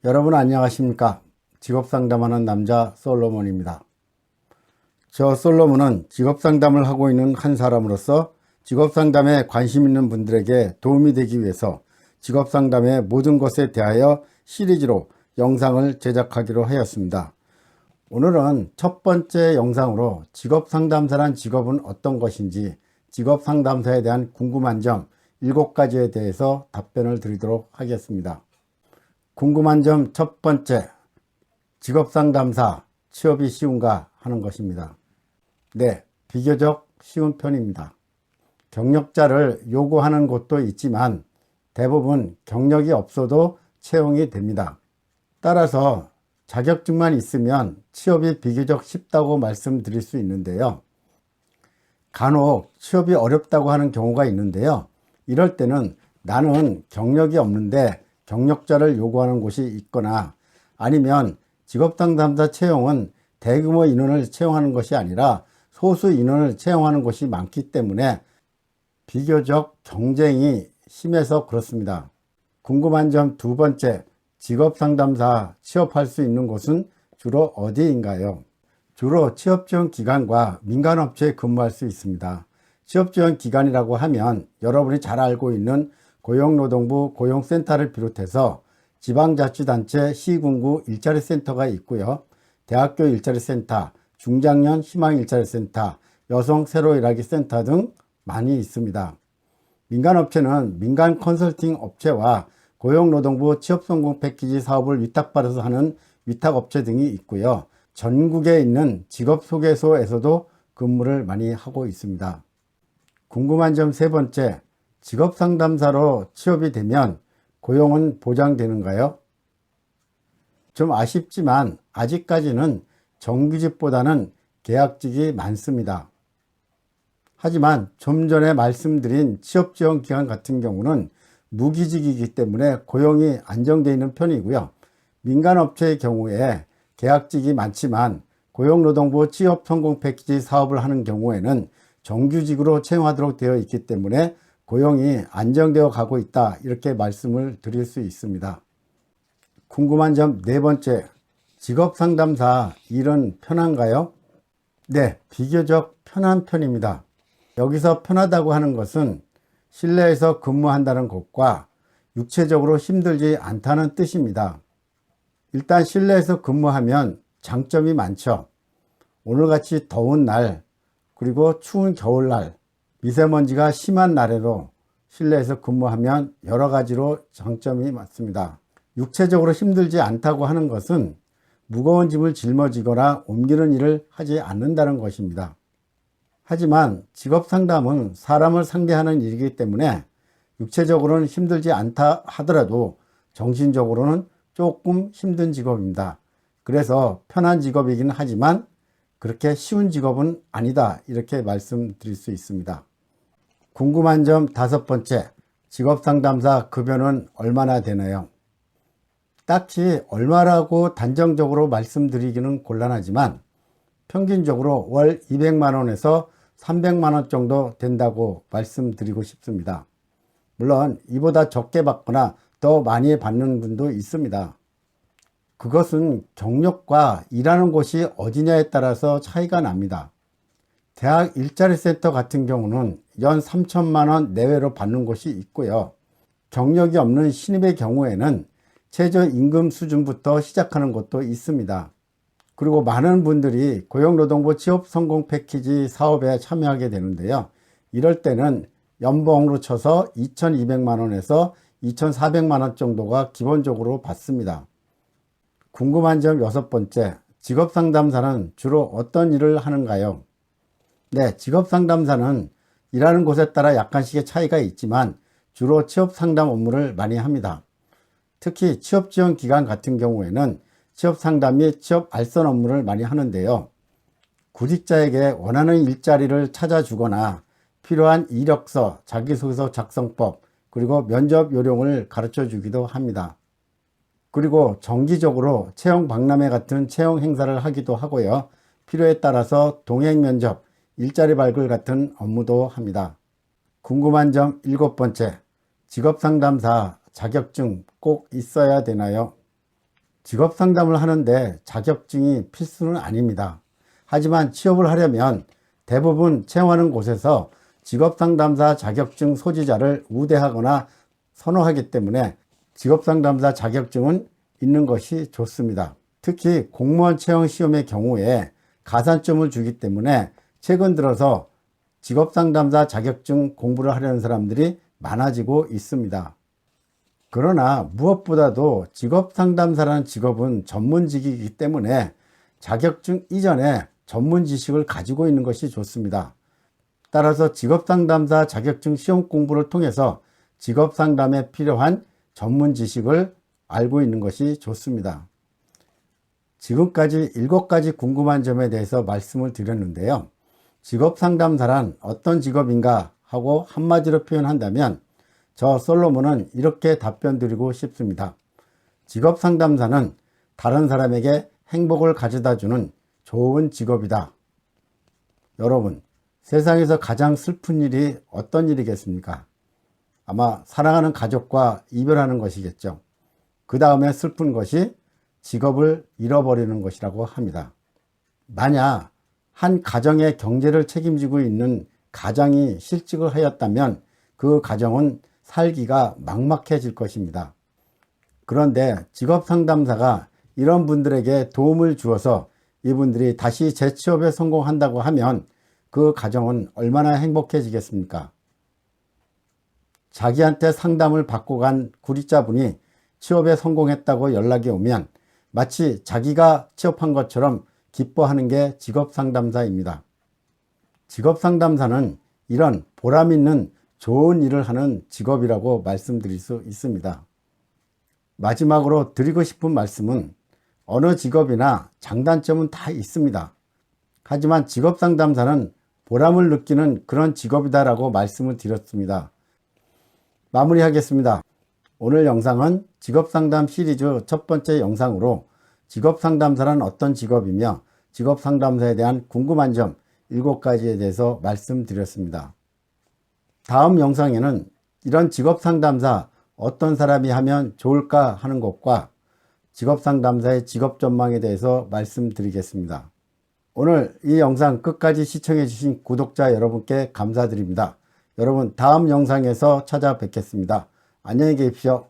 여러분 안녕하십니까? 직업상담하는 남자 솔로몬입니다. 저 솔로몬은 직업상담을 하고 있는 한 사람으로서 직업상담에 관심 있는 분들에게 도움이 되기 위해서 직업상담의 모든 것에 대하여 시리즈로 영상을 제작하기로 하였습니다. 오늘은 첫 번째 영상으로 직업상담사란 직업은 어떤 것인지, 직업상담사에 대한 궁금한 점 7가지에 대해서 답변을 드리도록 하겠습니다. 궁금한 점 첫 번째, 직업상담사 취업이 쉬운가 하는 것입니다. 네, 비교적 쉬운 편입니다. 경력자를 요구하는 곳도 있지만 대부분 경력이 없어도 채용이 됩니다. 따라서 자격증만 있으면 취업이 비교적 쉽다고 말씀드릴 수 있는데요. 간혹 취업이 어렵다고 하는 경우가 있는데요. 이럴 때는 나는 경력이 없는데 경력자를 요구하는 곳이 있거나, 아니면 직업상담사 채용은 대규모 인원을 채용하는 것이 아니라 소수 인원을 채용하는 곳이 많기 때문에 비교적 경쟁이 심해서 그렇습니다. 궁금한 점 두 번째, 직업상담사 취업할 수 있는 곳은 주로 어디인가요? 주로 취업지원기관과 민간업체에 근무할 수 있습니다. 취업지원기관이라고 하면 여러분이 잘 알고 있는 고용노동부 고용센터를 비롯해서 지방자치단체 시군구 일자리센터가 있고요. 대학교 일자리센터, 중장년 희망일자리센터, 여성 새로 일하기 센터 등 많이 있습니다. 민간업체는 민간 컨설팅 업체와 고용노동부 취업성공 패키지 사업을 위탁받아서 하는 위탁업체 등이 있고요. 전국에 있는 직업소개소에서도 근무를 많이 하고 있습니다. 궁금한 점 세 번째, 직업상담사로 취업이 되면 고용은 보장되는가요? 좀 아쉽지만 아직까지는 정규직보다는 계약직이 많습니다. 하지만 좀 전에 말씀드린 취업지원기관 같은 경우는 무기직이기 때문에 고용이 안정되어 있는 편이고요. 민간업체의 경우에 계약직이 많지만 고용노동부 취업성공 패키지 사업을 하는 경우에는 정규직으로 채용하도록 되어 있기 때문에 고용이 안정되어 가고 있다, 이렇게 말씀을 드릴 수 있습니다. 궁금한 점 네 번째, 직업상담사 일은 편한가요? 네, 비교적 편한 편입니다. 여기서 편하다고 하는 것은 실내에서 근무한다는 것과 육체적으로 힘들지 않다는 뜻입니다. 일단 실내에서 근무하면 장점이 많죠. 오늘같이 더운 날, 그리고 추운 겨울날, 미세먼지가 심한 날에도 실내에서 근무하면 여러 가지로 장점이 많습니다. 육체적으로 힘들지 않다고 하는 것은 무거운 짐을 짊어지거나 옮기는 일을 하지 않는다는 것입니다. 하지만 직업상담은 사람을 상대하는 일이기 때문에 육체적으로는 힘들지 않다 하더라도 정신적으로는 조금 힘든 직업입니다. 그래서 편한 직업이긴 하지만 그렇게 쉬운 직업은 아니다, 이렇게 말씀드릴 수 있습니다. 궁금한 점 다섯 번째, 직업상담사 급여는 얼마나 되나요? 딱히 얼마라고 단정적으로 말씀드리기는 곤란하지만 평균적으로 월 200만원에서 300만원 정도 된다고 말씀드리고 싶습니다. 물론 이보다 적게 받거나 더 많이 받는 분도 있습니다. 그것은 경력과 일하는 곳이 어디냐에 따라서 차이가 납니다. 대학 일자리센터 같은 경우는 연 3천만원 내외로 받는 곳이 있고요. 경력이 없는 신입의 경우에는 최저임금 수준부터 시작하는 곳도 있습니다. 그리고 많은 분들이 고용노동부 취업성공 패키지 사업에 참여하게 되는데요. 이럴 때는 연봉으로 쳐서 2,200만원에서 2,400만원 정도가 기본적으로 받습니다. 궁금한 점 여섯 번째, 직업상담사는 주로 어떤 일을 하는가요? 네, 직업상담사는 일하는 곳에 따라 약간씩의 차이가 있지만 주로 취업상담 업무를 많이 합니다. 특히 취업지원기관 같은 경우에는 취업상담 및 취업 알선 업무를 많이 하는데요. 구직자에게 원하는 일자리를 찾아주거나 필요한 이력서, 자기소개서 작성법, 그리고 면접 요령을 가르쳐 주기도 합니다. 그리고 정기적으로 채용 박람회 같은 채용 행사를 하기도 하고요. 필요에 따라서 동행 면접, 일자리 발굴 같은 업무도 합니다. 궁금한 점 일곱 번째, 직업상담사 자격증 꼭 있어야 되나요? 직업 상담을 하는데 자격증이 필수는 아닙니다. 하지만 취업을 하려면 대부분 채용하는 곳에서 직업 상담사 자격증 소지자를 우대하거나 선호하기 때문에 직업 상담사 자격증은 있는 것이 좋습니다. 특히 공무원 채용 시험의 경우에 가산점을 주기 때문에 최근 들어서 직업 상담사 자격증 공부를 하려는 사람들이 많아지고 있습니다. 그러나 무엇보다도 직업 상담사라는 직업은 전문직이기 때문에 자격증 이전에 전문 지식을 가지고 있는 것이 좋습니다. 따라서 직업 상담사 자격증 시험 공부를 통해서 직업 상담에 필요한 전문 지식을 알고 있는 것이 좋습니다. 지금까지 7가지 궁금한 점에 대해서 말씀을 드렸는데요. 직업 상담사란 어떤 직업인가 하고 한마디로 표현한다면 저 솔로몬은 이렇게 답변 드리고 싶습니다. 직업 상담사는 다른 사람에게 행복을 가져다 주는 좋은 직업이다. 여러분, 세상에서 가장 슬픈 일이 어떤 일이겠습니까? 아마 사랑하는 가족과 이별하는 것이겠죠. 그 다음에 슬픈 것이 직업을 잃어버리는 것이라고 합니다. 만약 한 가정의 경제를 책임지고 있는 가장이 실직을 하였다면 그 가정은 살기가 막막해질 것입니다. 그런데 직업 상담사가 이런 분들에게 도움을 주어서 이분들이 다시 재취업에 성공한다고 하면 그 가정은 얼마나 행복해지겠습니까? 자기한테 상담을 받고 간 구리자분이 취업에 성공했다고 연락이 오면 마치 자기가 취업한 것처럼 기뻐하는 게 직업 상담사입니다. 직업 상담사는 이런 보람 있는 좋은 일을 하는 직업이라고 말씀드릴 수 있습니다. 마지막으로 드리고 싶은 말씀은 어느 직업이나 장단점은 다 있습니다. 하지만 직업 상담사는 보람을 느끼는 그런 직업이다라고 말씀을 드렸습니다. 마무리하겠습니다. 오늘 영상은 직업상담 시리즈 첫 번째 영상으로 직업상담사란 어떤 직업이며 직업상담사에 대한 궁금한 점 7가지에 대해서 말씀드렸습니다. 다음 영상에는 이런 직업상담사 어떤 사람이 하면 좋을까 하는 것과 직업상담사의 직업전망에 대해서 말씀드리겠습니다. 오늘 이 영상 끝까지 시청해 주신 구독자 여러분께 감사드립니다. 여러분 다음 영상에서 찾아뵙겠습니다. 안녕히 계십시오.